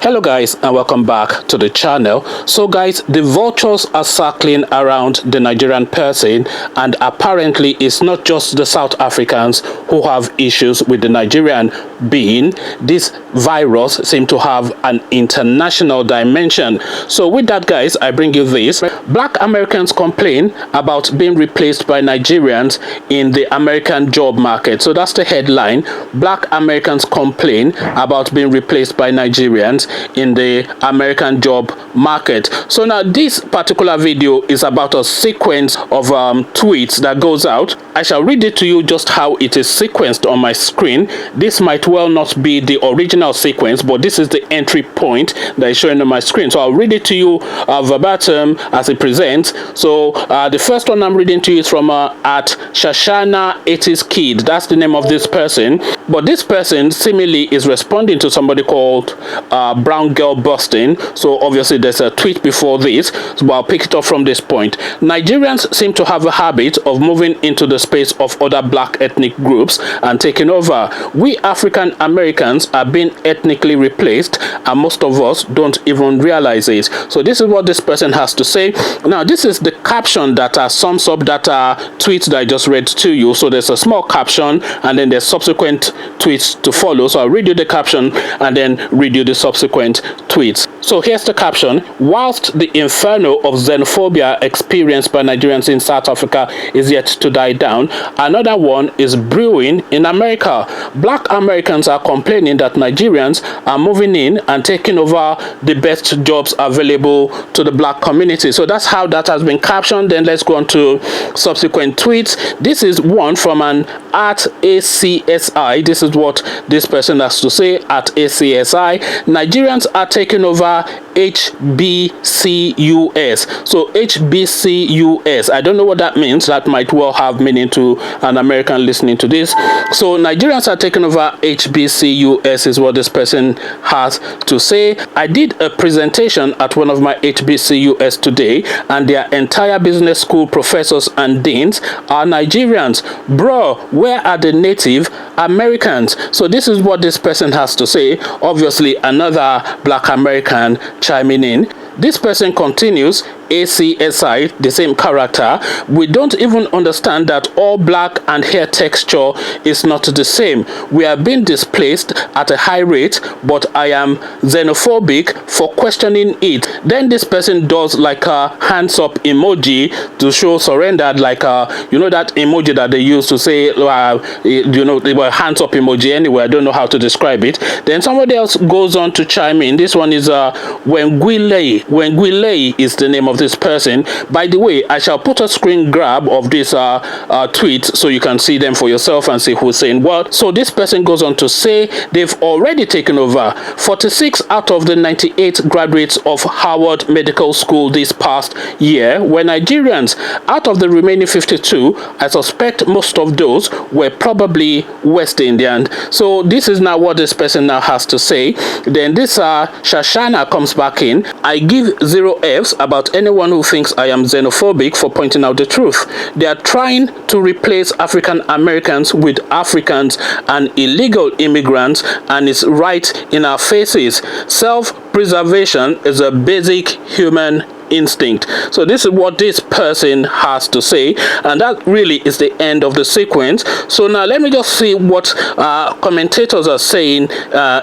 Hello guys, and welcome back to the channel. So guys, the vultures are circling around the Nigerian person, and apparently it's not just the South Africans who have issues with the Nigerian being. This virus seems to have an international dimension. So with that guys, I bring you this. Black Americans complain about being replaced by Nigerians in the American job market. So that's the headline. Black Americans complain about being replaced by Nigerians in the American job market. So now this particular video is about a sequence of tweets that goes out. I shall read it to you just how it is sequenced on my screen. This might well not be the original sequence, but this is the entry point that is showing on my screen. So I'll read it to you verbatim as it presents. So the first one I'm reading to you is from at Shashana 80s Kid. That's the name of this person. But this person seemingly is responding to somebody called Brown Girl Busting. So obviously there's a tweet before this, so I'll pick it up from this point. Nigerians seem to have a habit of moving into the space of other black ethnic groups and taking over. We African Americans are being ethnically replaced, and most of us don't even realize it. So this is what this person has to say. Now this is the caption that sums up that tweet that I just read to you. So there's a small caption and then there's subsequent tweets to follow. So I'll read you the caption and then read you the subsequent tweets. So here's the caption. Whilst the inferno of xenophobia experienced by Nigerians in South Africa is yet to die down, another one is brewing in America. Black Americans are complaining that Nigerians are moving in and taking over the best jobs available to the black community. So that's how that has been captioned. Then let's go on to subsequent tweets. This is one from an at ACSI. This is what this person has to say at ACSI. Nigerians are taking over HBCUS. So HBCUS, I don't know what that means. That might well have meaning to an American listening to this. So Nigerians are taking over HBCUS is what this person has to say. I did a presentation at one of my HBCUS today, and their entire business school professors and deans are Nigerians. Bro, where are the Native Americans? So this is what this person has to say. Obviously another black American chiming in. This person continues, ACSI, the same character. We don't even understand that all black and hair texture is not the same. We are being displaced at a high rate, but I am xenophobic for questioning it. Then this person does like a hands up emoji to show surrendered, like you know that emoji that they use to say you know, they were hands up emoji anyway. I don't know how to describe it. Then somebody else goes on to chime in. This one is Wengwile. Wengwile is the name of this person. By the way, I shall put a screen grab of this tweet so you can see them for yourself and see who's saying what. So this person goes on to say they've already taken over. 46 out of the 98 graduates of Harvard Medical School this past year were Nigerians. Out of the remaining 52, I suspect most of those were probably West Indian. So this is now what this person now has to say. Then this Shashana comes back in. I give 0 Fs about anyone who thinks I am xenophobic for pointing out the truth. They are trying to replace African Americans with Africans and illegal immigrants, and it's right in our faces. Self-preservation is a basic human instinct. So this is what this person has to say, and that really is the end of the sequence. So now let me just see what commentators are saying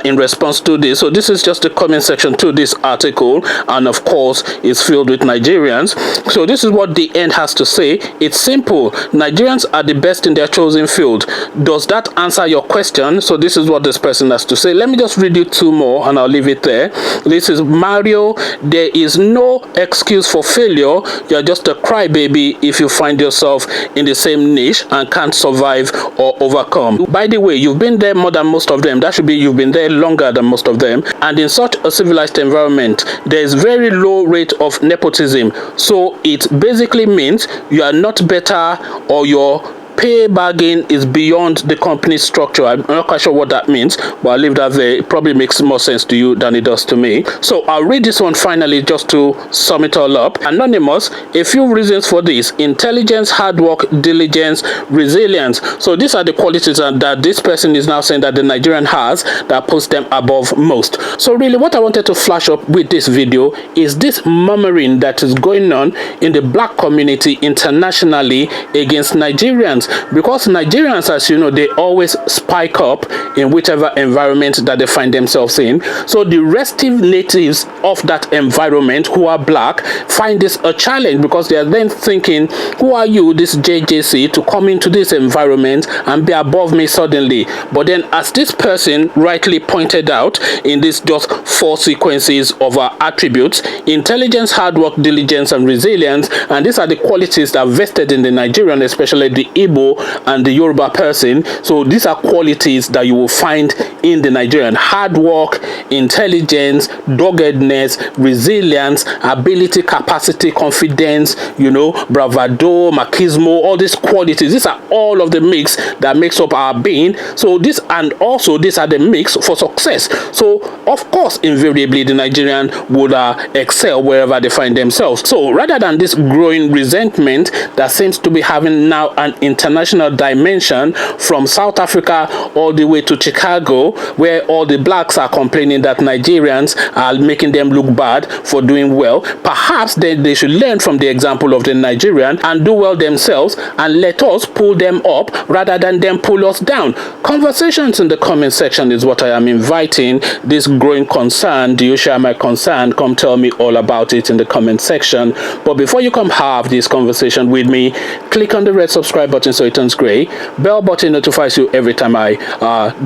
in response to this. So this is just the comment section to this article, and of course it's filled with Nigerians. So this is what the end has to say. It's simple. Nigerians are the best in their chosen field. Does that answer your question? So this is what this person has to say. Let me just read you two more and I'll leave it there. This is Mario. There is no excuse for failure. You're just a crybaby if you find yourself in the same niche and can't survive or overcome. By the way, you've been there more than most of them. That should be you've been there longer than most of them. And in such a civilized environment, there is very low rate of nepotism. So it basically means you are not better or you're pay bargain is beyond the company structure. I'm not quite sure what that means, but I'll leave that there. It probably makes more sense to you than it does to me. So I'll read this one finally just to sum it all up. Anonymous, a few reasons for this: intelligence, hard work, diligence, resilience. So these are the qualities that this person is now saying that the Nigerian has that puts them above most. So really what I wanted to flash up with this video is this murmuring that is going on in the black community internationally against Nigerians, because Nigerians, as you know, they always spike up in whichever environment that they find themselves in. So the restive natives of that environment who are black find this a challenge, because they are then thinking, who are you, this JJC, to come into this environment and be above me suddenly? But then, as this person rightly pointed out in this just 4 sequences of our attributes: intelligence, hard work, diligence, and resilience, and these are the qualities that are vested in the Nigerian, especially the Igbo and the Yoruba person. So these are qualities that you will find in the Nigerian: hard work, intelligence, doggedness, resilience, ability, capacity, confidence, you know, bravado, machismo, all these qualities. These are all of the mix that makes up our being. So this, and also these are the mix for success. So of course, invariably the Nigerian would excel wherever they find themselves. So rather than this growing resentment that seems to be having now an international dimension, from South Africa all the way to Chicago, where all the blacks are complaining that Nigerians are making them look bad for doing well, perhaps they should learn from the example of the Nigerian and do well themselves, and let us pull them up rather than them pull us down. Conversations in the comment section is what I am inviting. This growing concern, do you share my concern? Come tell me all about it in the comment section. But before you come have this conversation with me, click on the red subscribe button so it turns gray. Bell button notifies you every time I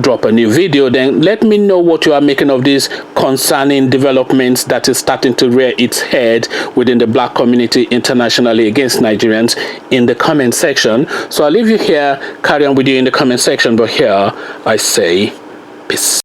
drop a new video. Then let me know what you are making of these concerning developments that is starting to rear its head within the black community internationally against Nigerians in the comment section. So I'll leave you here, carry on with you in the comment section, but here I say peace.